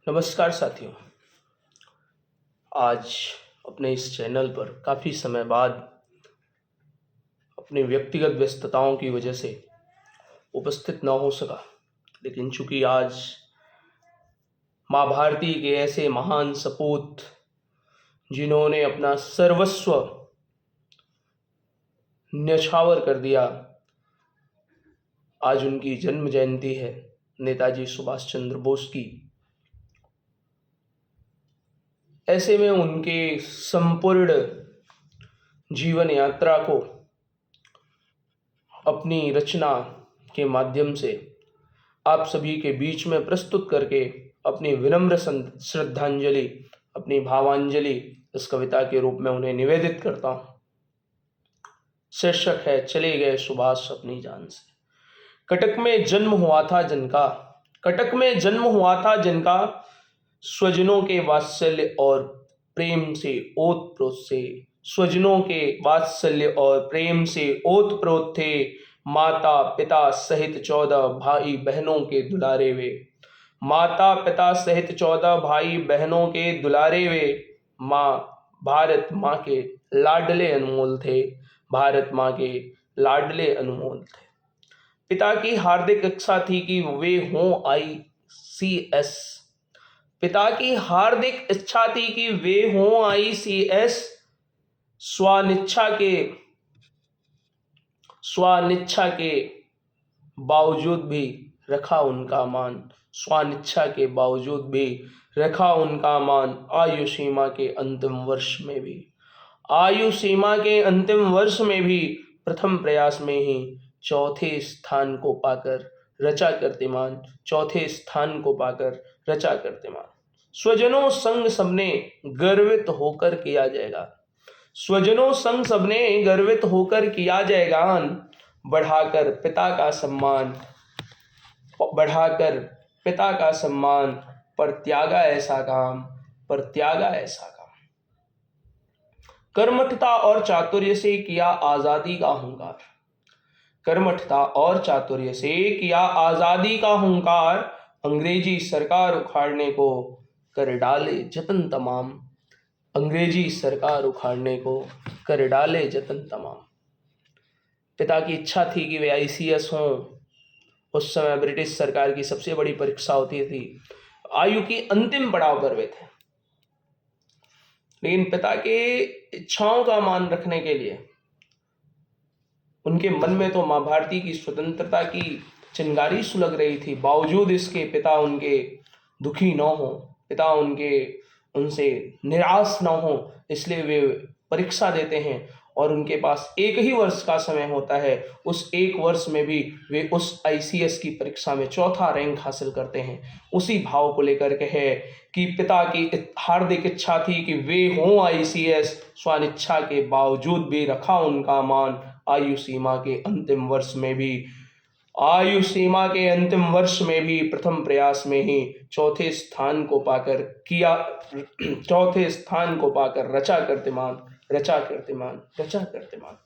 नमस्कार साथियों। आज अपने इस चैनल पर काफ़ी समय बाद अपनी व्यक्तिगत व्यस्तताओं की वजह से उपस्थित ना हो सका, लेकिन चूंकि आज माँ भारती के ऐसे महान सपूत जिन्होंने अपना सर्वस्व न्यौछावर कर दिया, आज उनकी जन्म जयंती है, नेताजी सुभाष चंद्र बोस की। ऐसे में उनके संपूर्ण जीवन यात्रा को अपनी रचना के माध्यम से आप सभी के बीच में प्रस्तुत करके अपनी विनम्र श्रद्धांजलि, अपनी भावांजलि इस कविता के रूप में उन्हें निवेदित करता हूँ। शीर्षक है चले गए सुभाष अपनी जान से। कटक में जन्म हुआ था जिनका, कटक में जन्म हुआ था जिनका, स्वजनों के वात्सल्य और प्रेम से ओतप्रोत से, स्वजनों के वात्सल्य और प्रेम से ओतप्रोत थे। माता पिता सहित 14 भाई बहनों के दुलारे वे, माता पिता सहित 14 भाई बहनों के दुलारे वे। माँ भारत माँ के लाडले अनमोल थे, भारत माँ के लाडले अनमोल थे। पिता की हार्दिक इच्छा थी कि वे हों ICS, पिता की हार्दिक इच्छा थी कि वे हों ICS। स्वानिच्छा के बावजूद भी रखा उनका मान, स्वानिच्छा के बावजूद भी रखा उनका मान। आयु सीमा के अंतिम वर्ष में भी, आयु सीमा के अंतिम वर्ष में भी प्रथम प्रयास में ही चौथे स्थान को पाकर रचा कीर्तिमान, चौथे स्थान को पाकर रचा कीर्तिमान। स्वजनों संग सबने गर्वित होकर किया जाएगा, स्वजनों संग सबने गर्वित होकर किया जाएगा। बढ़ाकर पिता का सम्मान, बढ़ाकर पिता का सम्मान, पर त्यागा ऐसा काम, पर त्यागा ऐसा काम। कर्मठता और चातुर्य से किया आजादी का हुंकार, कर्मठता और चातुर्य से किया आजादी का हुंकार। अंग्रेजी सरकार उखाड़ने को कर डाले जतन तमाम, अंग्रेजी सरकार उखाड़ने को कर डाले जतन तमाम। पिता की इच्छा थी कि वे ICS हों। उस समय ब्रिटिश सरकार की सबसे बड़ी परीक्षा होती थी, आयु की अंतिम पड़ाव पर वे थे। लेकिन पिता के इच्छाओं का मान रखने के लिए उनके मन में तो माँ भारती की स्वतंत्रता की चिंगारी सुलग रही थी। बावजूद इसके पिता उनके दुखी न हो, पिता उनसे निराश न हो, इसलिए वे परीक्षा देते हैं और उनके पास एक ही वर्ष का समय होता है। उस एक वर्ष में भी वे उस ICS की परीक्षा में चौथा रैंक हासिल करते हैं। उसी भाव को लेकर के है कि पिता की हार्दिक इच्छा थी कि वे हों ICS, स्वानिच्छा के बावजूद भी रखा उनका मान। आयु सीमा के अंतिम वर्ष में भी, आयु सीमा के अंतिम वर्ष में भी प्रथम प्रयास में ही चौथे स्थान को पाकर किया, चौथे स्थान को पाकर रचा कीर्तिमान, रचा कीर्तिमान, रचा कीर्तिमान।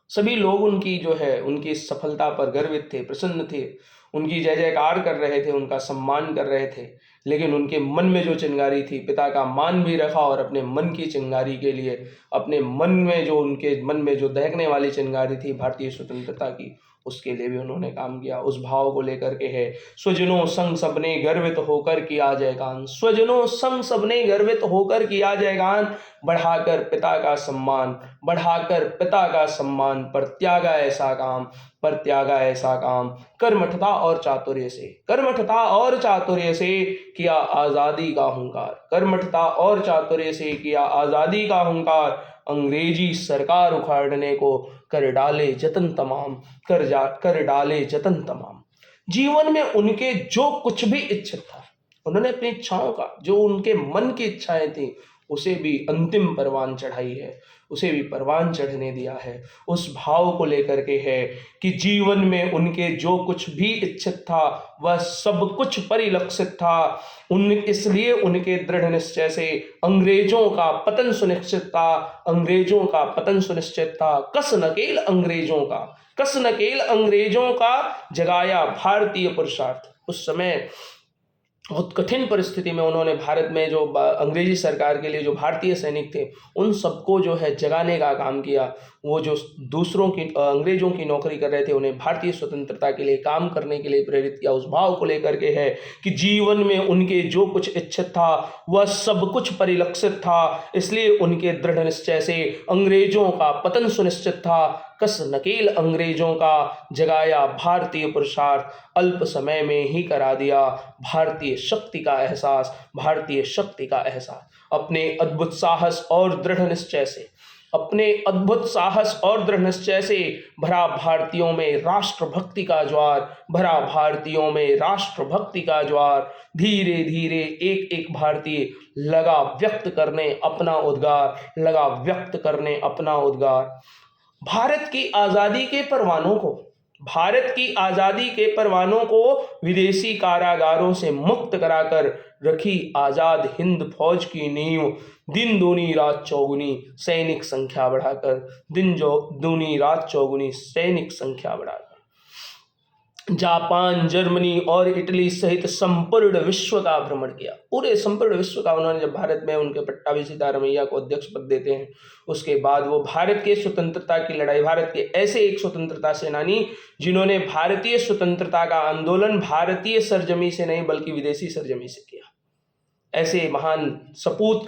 सभी लोग उनकी उनकी सफलता पर गर्वित थे, प्रसन्न थे, उनकी जय जयकार कर रहे थे, उनका सम्मान कर रहे थे। लेकिन उनके मन में जो चिंगारी थी, पिता का मान भी रखा और अपने मन की चिंगारी के लिए, अपने मन में जो उनके मन में जो दहकने वाली चिंगारी थी भारतीय स्वतंत्रता की, उसके लिए भी उन्होंने काम किया। उस भाव को लेकर के है स्वजनों संग सबने गर्वित होकर किया जय गान, स्वजनों संग सबने गर्वित होकर किया जय गान। बढ़ाकर पिता का सम्मान, बढ़ाकर पिता का सम्मान, पर त्यागा ऐसा काम, पर त्यागा ऐसा काम। कर्मठता और चातुर्य से, कर्मठता और चातुर्य से किया आजादी का हुंकार, कर्मठता और चातुर्य से किया आजादी का हुंकार। अंग्रेजी सरकार उखाड़ने को कर डाले जतन तमाम, कर डाले जतन तमाम। जीवन में उनके जो कुछ भी इच्छित था, उन्होंने अपनी इच्छाओं का, जो उनके मन की इच्छाएं थी, उसे भी अंतिम परवान चढ़ाई है, उसे भी परवान चढ़ने दिया है। उस भाव को लेकर के है कि जीवन में उनके जो कुछ भी इच्छित था वह सब कुछ परिलक्षित था। इसलिए उनके दृढ़ निश्चय से अंग्रेजों का पतन सुनिश्चित था, अंग्रेजों का पतन सुनिश्चित था। कस नकेल अंग्रेजों का, कस नकेल अंग्रेजों का जगाया भारतीय पुरुषार्थ। उस समय बहुत कठिन परिस्थिति में उन्होंने भारत में जो अंग्रेजी सरकार के लिए जो भारतीय सैनिक थे उन सबको जो है जगाने का काम किया। वो जो दूसरों की अंग्रेजों की नौकरी कर रहे थे उन्हें भारतीय स्वतंत्रता के लिए काम करने के लिए प्रेरित किया। उस भाव को लेकर के है कि जीवन में उनके जो कुछ इच्छित था वह सब कुछ परिलक्षित था, इसलिए उनके दृढ़ निश्चय से अंग्रेजों का पतन सुनिश्चित था। कस नकेल अंग्रेजों का जगाया भारतीय पुरुषार्थ, अल्प समय में ही करा दिया भारतीय शक्ति का एहसास, भारतीय शक्ति का एहसास। अपने अद्भुत साहस और दृढ़ निश्चय से, अपने अद्भुत साहस और दृढ़ निश्चय से भरा भारतीयों में राष्ट्रभक्ति का ज्वार, भरा भारतीयों में राष्ट्रभक्ति का ज्वार। धीरे धीरे एक एक भारतीय लगा व्यक्त करने अपना उद्गार, लगा व्यक्त करने अपना उद्गार। भारत की आजादी के परवानों को, भारत की आजादी के परवानों को विदेशी कारागारों से मुक्त कराकर रखी आजाद हिंद फौज की नींव। दिन दूनी रात चौगुनी सैनिक संख्या बढ़ाकर, दिन जो दूनी रात चौगुनी सैनिक संख्या बढ़ाकर जापान, जर्मनी और इटली सहित संपूर्ण विश्व का भ्रमण किया। पूरे संपूर्ण विश्व का उन्होंने, जब भारत में उनके पट्टाभी सीतारमैया को अध्यक्ष पद देते हैं उसके बाद वो भारत के स्वतंत्रता की लड़ाई, भारत के ऐसे एक स्वतंत्रता सेनानी जिन्होंने भारतीय स्वतंत्रता का आंदोलन भारतीय सरजमी से नहीं बल्कि विदेशी सरजमी से किया, ऐसे महान सपूत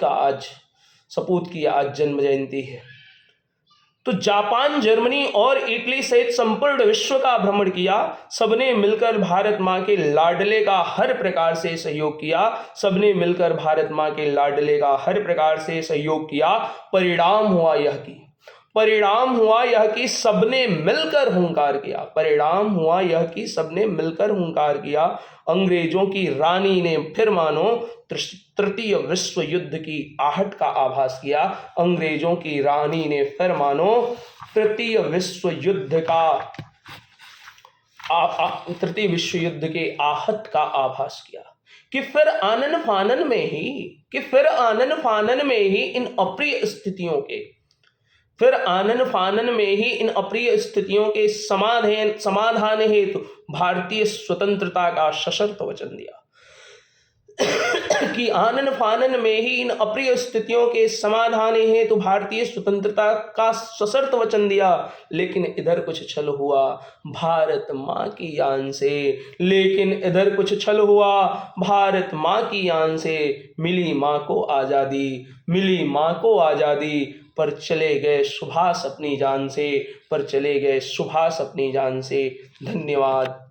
की आज जन्म जयंती है। तो जापान, जर्मनी और इटली सहित संपूर्ण विश्व का भ्रमण किया। सबने मिलकर भारत माँ के लाडले का हर प्रकार से सहयोग किया, सबने मिलकर भारत माँ के लाडले का हर प्रकार से सहयोग किया। परिणाम हुआ यह कि सबने मिलकर हुंकार किया, परिणाम हुआ यह कि सबने मिलकर हुंकार किया। अंग्रेजों की रानी ने फिर मानो तृतीय विश्व युद्ध की आहट का आभास किया, अंग्रेजों की रानी ने फिर मानो तृतीय विश्व युद्ध के आहट का आभास किया। कि फिर आनन फानन में ही इन अप्रिय स्थितियों के समाधान हेतु भारतीय स्वतंत्रता का सशर्त वचन दिया। कि आनन फानन में ही इन अप्रिय स्थितियों के समाधान हेतु भारतीय स्वतंत्रता का सशर्त वचन दिया। लेकिन इधर कुछ छल हुआ भारत माँ की यान से, मिली माँ को आजादी, पर चले गए सुभाष अपनी जान से, धन्यवाद।